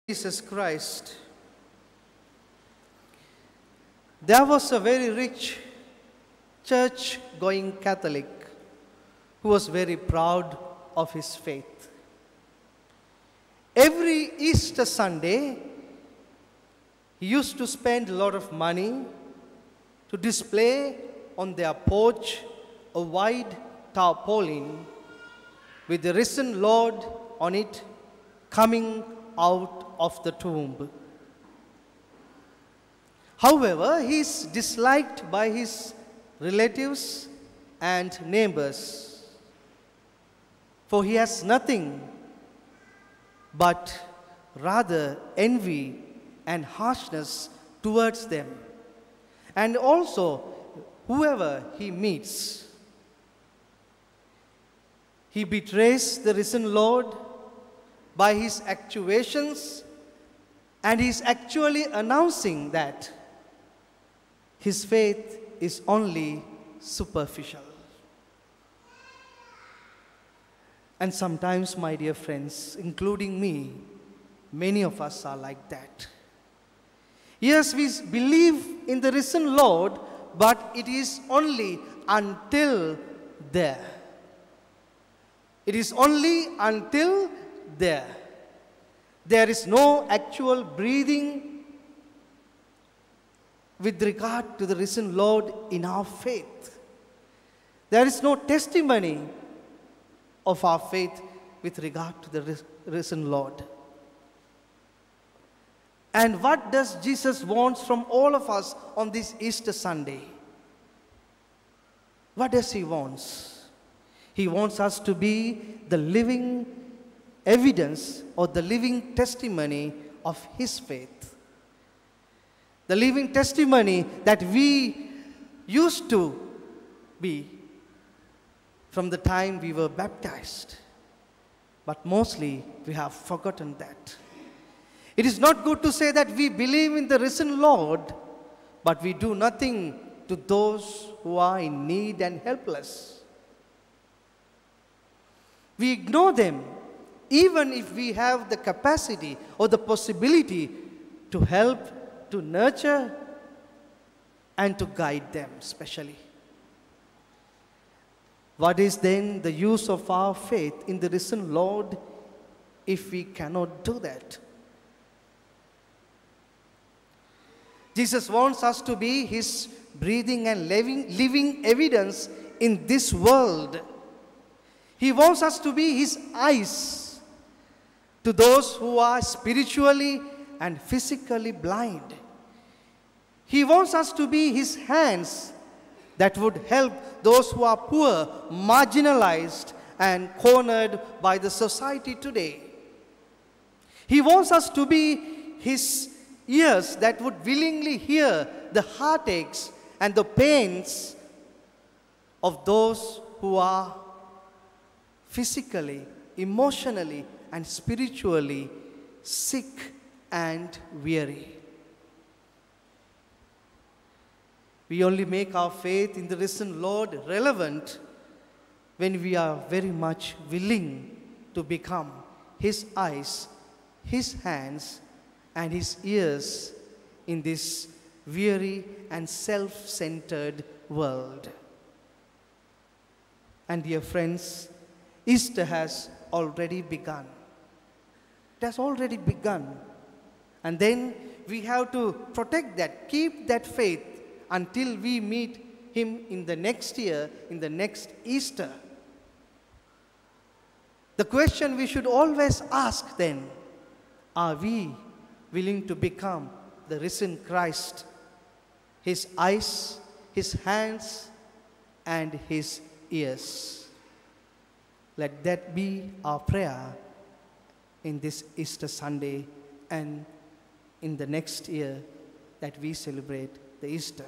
Jesus Christ, there was a very rich church-going Catholic who was very proud of his faith. Every Easter Sunday, he used to spend a lot of money to display on their porch a wide tarpaulin with the risen Lord on it coming out of the tomb. However, he is disliked by his relatives and neighbors, for he has nothing but rather envy and harshness towards them, and also whoever he meets. He betrays the risen Lord by his accusations, and he is actually announcing that his faith is only superficial. And sometimes, my dear friends, including me, many of us are like that. Yes, we believe in the risen Lord, but it is only until there. It is only until there. There is no actual breathing with regard to the risen Lord in our faith. There is no testimony of our faith with regard to the risen Lord. And what does Jesus want from all of us on this Easter Sunday? What does he want? He wants us to be the living evidence or the living testimony of his faith. The living testimony that we used to be from the time we were baptized. But mostly we have forgotten that. It is not good to say that we believe in the risen Lord, but we do nothing to those who are in need and helpless. We ignore them, even if we have the capacity or the possibility to help, to nurture, and to guide them especially. What is then the use of our faith in the risen Lord if we cannot do that? Jesus wants us to be his breathing and living evidence in this world. He wants us to be his eyes to those who are spiritually and physically blind. He wants us to be his hands that would help those who are poor, marginalized, and cornered by the society today. He wants us to be his ears that would willingly hear the heartaches and the pains of those who are physically, emotionally, and spiritually sick and weary. We only make our faith in the risen Lord relevant when we are very much willing to become his eyes, his hands, and his ears in this weary and self-centered world. And dear friends, Easter has already begun. It has already begun. And then we have to protect that, keep that faith until we meet him in the next year, in the next Easter. The question we should always ask then, are we willing to become the risen Christ, his eyes, his hands, and his ears? Let that be our prayer in this Easter Sunday and in the next year that we celebrate the Easter.